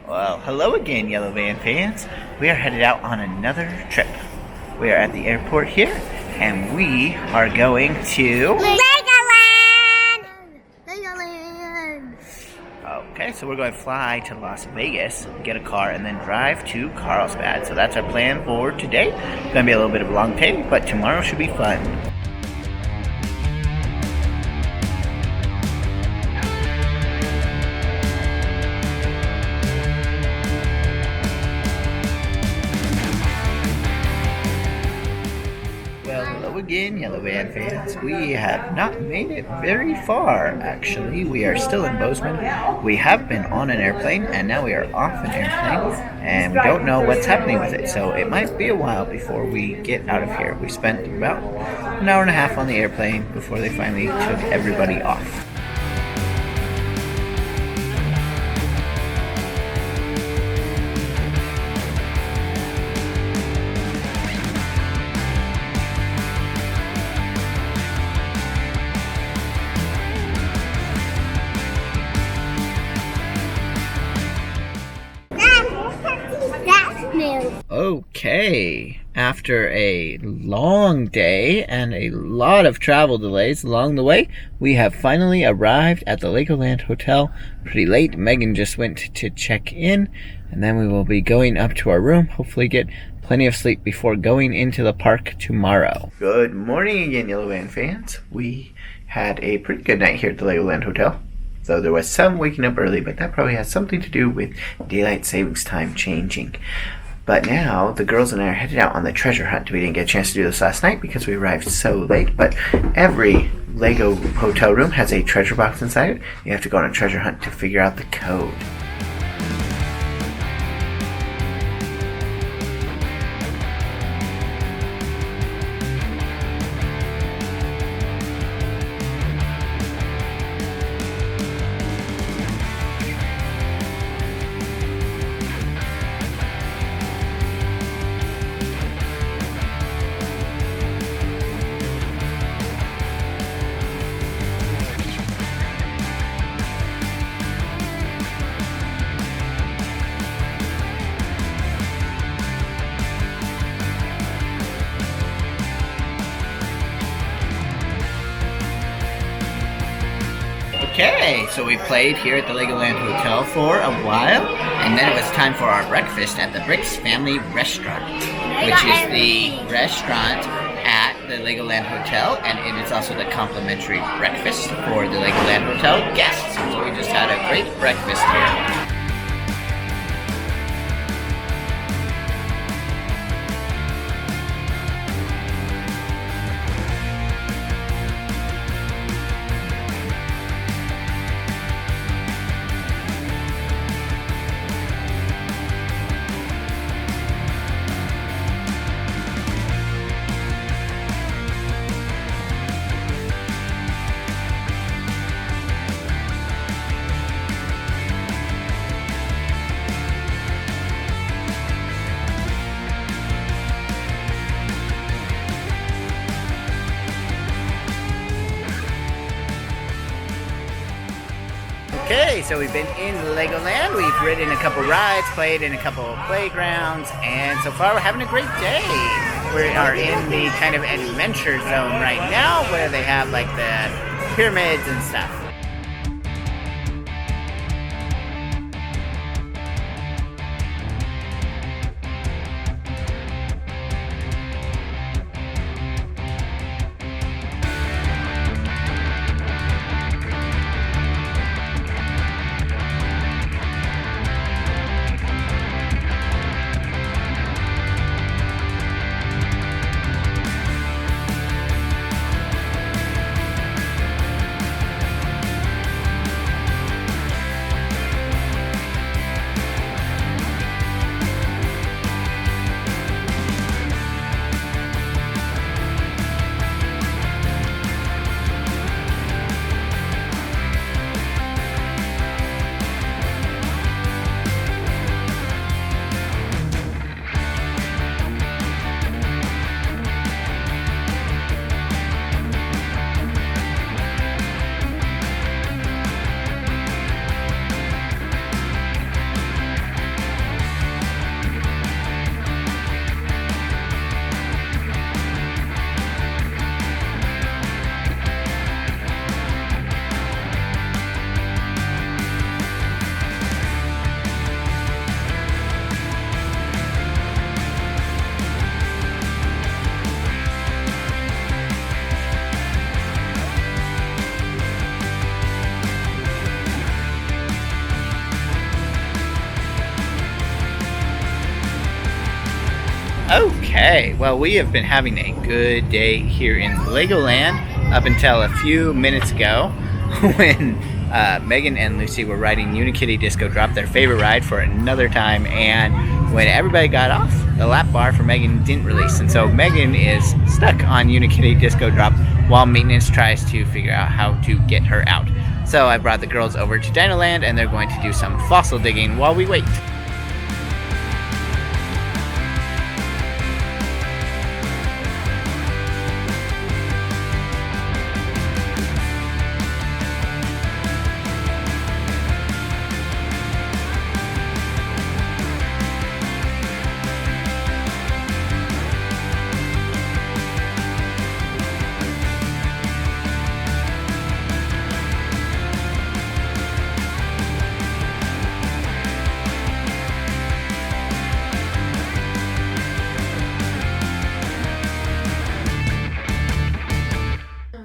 Well, hello again, Yellow Van fans. We are headed out on another trip. We are at the airport here, and we are going to Legoland! Legoland! Okay, so we're going to fly to Las Vegas, get a car, and then drive to Carlsbad. So that's our plan for today. It's going to be a little bit of a long day, but tomorrow should be fun. Again, Yellow Van fans, we have not made it very far, actually. We are still in Bozeman. We have been on an airplane, and now we are off an airplane, and we don't know what's happening with it, so it might be a while before we get out of here. We spent about an hour and a half on the airplane before they finally took everybody off. Okay, after a long day and a lot of travel delays along the way, we have finally arrived at the Legoland Hotel pretty late. Megan just went to check in, and then we will be going up to our room, hopefully get plenty of sleep before going into the park tomorrow. Good morning again, Yellow Van fans. We had a pretty good night here at the Legoland Hotel. So there was some waking up early, but that probably has something to do with daylight savings time changing. But now, the girls and I are headed out on the treasure hunt. We didn't get a chance to do this last night because we arrived so late, but every Lego hotel room has a treasure box inside it. You have to go on a treasure hunt to figure out the code. Okay, so we played here at the Legoland Hotel for a while, and then it was time for our breakfast at the Bricks Family Restaurant, which is the restaurant at the Legoland Hotel, and it is also the complimentary breakfast for the Legoland Hotel guests. So we just had a great breakfast here. Okay, so we've been in Legoland, we've ridden a couple rides, played in a couple playgrounds, and so far we're having a great day. We are in the kind of adventure zone right now where they have like the pyramids and stuff. Okay, well, we have been having a good day here in Legoland up until a few minutes ago when Megan and Lucy were riding Unikitty Disco Drop, their favorite ride, for another time. And when everybody got off, the lap bar for Megan didn't release. And so Megan is stuck on Unikitty Disco Drop while maintenance tries to figure out how to get her out. So I brought the girls over to Dinoland and they're going to do some fossil digging while we wait.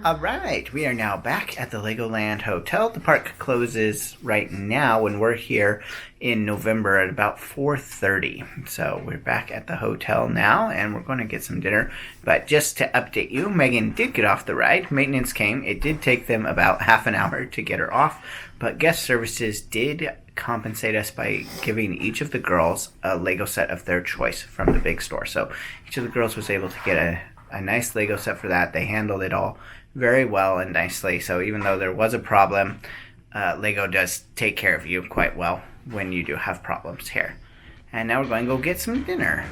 Alright, we are now back at the Legoland Hotel. The park closes right now when we're here in November at about 4:30. So we're back at the hotel now and we're going to get some dinner. But just to update you, Megan did get off the ride. Maintenance came. It did take them about half an hour to get her off. But guest services did compensate us by giving each of the girls a Lego set of their choice from the big store. So each of the girls was able to get a nice Lego set for that. They handled it all very well and nicely. So even though there was a problem, Lego does take care of you quite well when you do have problems here. And now we're going to go get some dinner.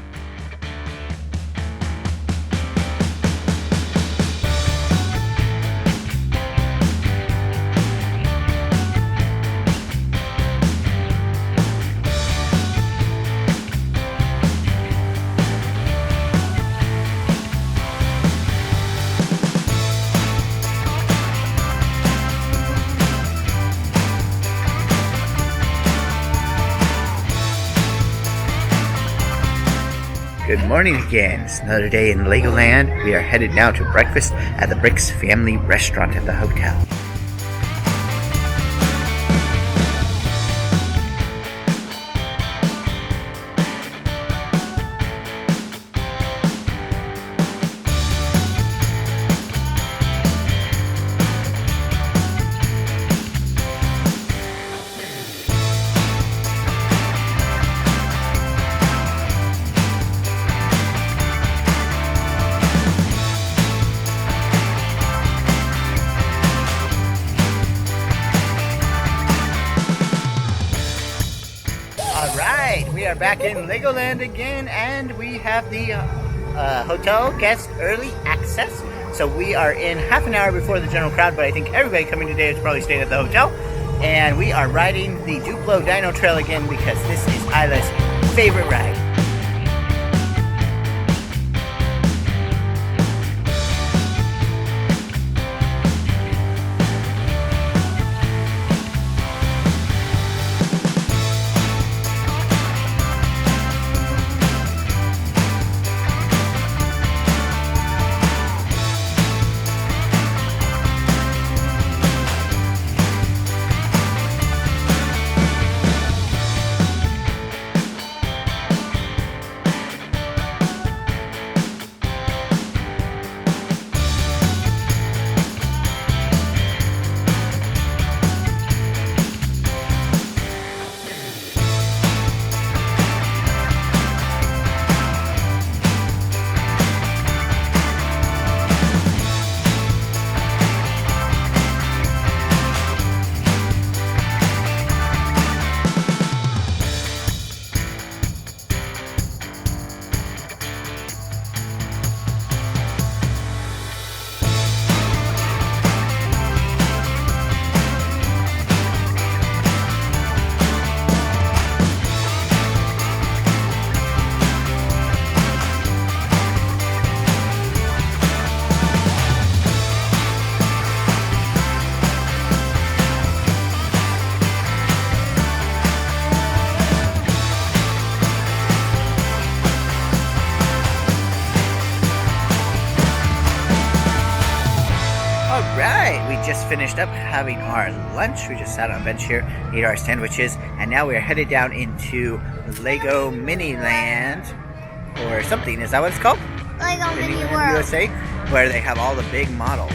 Good morning again. It's another day in Legoland. We are headed now to breakfast at the Bricks Family Restaurant at the hotel. Alright, we are back in Legoland again, and we have the hotel guest early access. So we are in half an hour before the general crowd, but I think everybody coming today is probably staying at the hotel. And we are riding the Duplo Dino Trail again because this is Isla's favorite ride. Alright, we just finished up having our lunch. We just sat on a bench here, ate our sandwiches, and now we are headed down into Lego Miniland or something. Is that what it's called? Lego Mini Disneyland World. USA, where they have all the big models.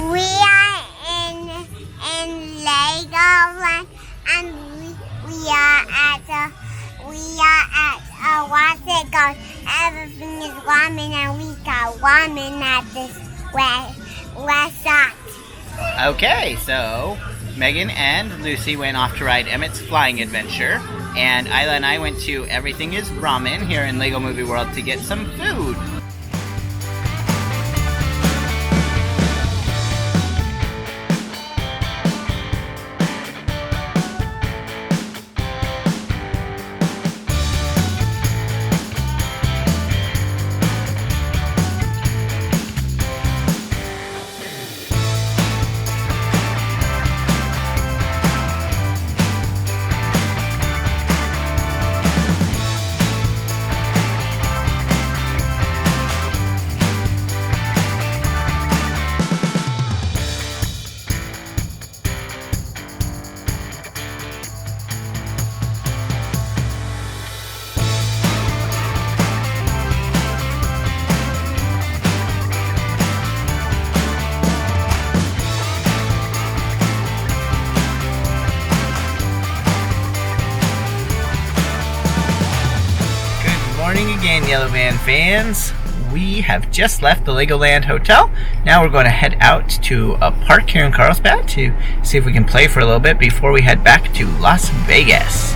We are in Legoland, and we are at what's it called? Everything is ramen, and we got ramen at this restaurant. Okay, so Megan and Lucy went off to ride Emmett's Flying Adventure, and Isla and I went to Everything is Ramen here in Lego Movie World to get some food. Morning again, Yellow Van fans. We have just left the Legoland Hotel. Now we're going to head out to a park here in Carlsbad to see if we can play for a little bit before we head back to Las Vegas.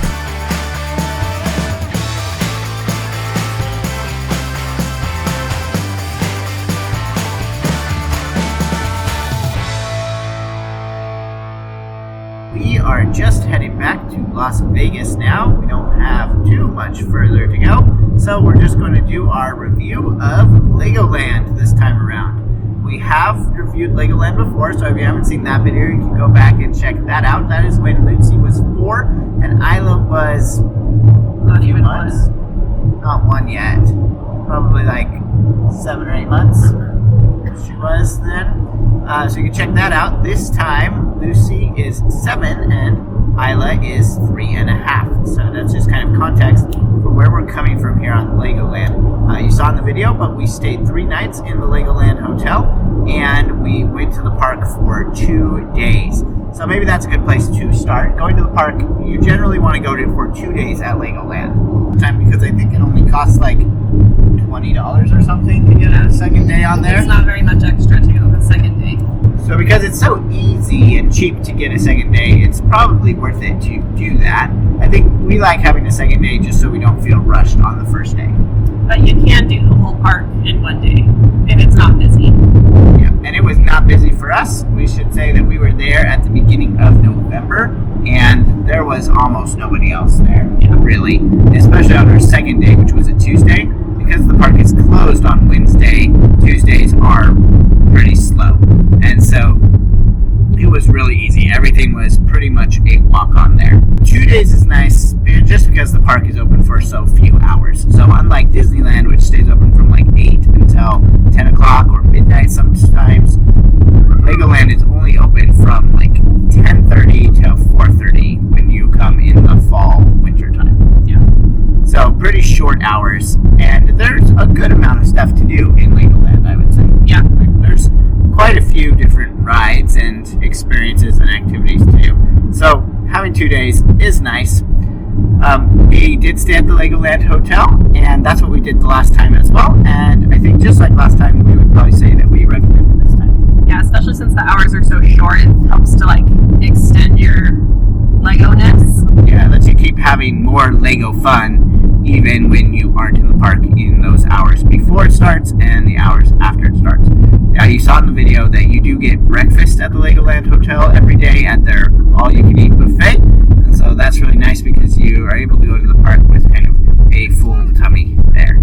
We are just heading back to Las Vegas now. We don't have too much further to go, so we're just going to do our review of Legoland this time around. We have reviewed Legoland before, so if you haven't seen that video, you can go back and check that out. That is when Lucy was 4 and Isla was Not even months. Not 1 yet. Probably like 7 or 8 months. She was then. So you can check that out. This time, Lucy is 7 and Isla is 3.5. So that's just kind of context for where we're coming from here on Legoland. You saw in the video, but we stayed 3 nights in the Legoland Hotel and we went to the park for 2 days. So maybe that's a good place to start. Going to the park, you generally want to go to for 2 days at Legoland. Because I think it only costs like $20 or something to get a second day on there. It's not very much extra to go the second day. So because it's so easy and cheap to get a second day, it's probably worth it to do that. I think we like having a second day just so we don't feel rushed on the first day. But you can do the whole park in 1 day if it's not busy. Yeah, and it was not busy for us. We should say that we were there at the beginning of November, and there was almost nobody else there, really. Especially on our second day, which was a Tuesday. Because the park is closed on Wednesday, Tuesdays are pretty slow. And so it was really easy. Everything was pretty much a walk on there. 2 days is nice just because the park is open for so few hours. So unlike Disneyland, which stays open from like 8 until 10 o'clock or midnight sometimes, Legoland is only open from like 10:30 to 4:30 when you come in the fall, winter time. Yeah. So pretty short hours, and there's a good amount of stuff to do in Legoland, I would say. Yeah. There's quite a few different rides and experiences and activities to do. So having 2 days is nice. We did stay at the Legoland Hotel, and that's what we did the last time as well. And I think just like last time, we would probably say that we recommend it this time. Yeah, especially since the hours are so short, it helps to like extend your Lego-ness having more Lego fun even when you aren't in the park in those hours before it starts and the hours after it starts. Now, you saw in the video that you do get breakfast at the Legoland Hotel every day at their all-you-can-eat buffet, and so that's really nice because you are able to go to the park with kind of a full tummy there.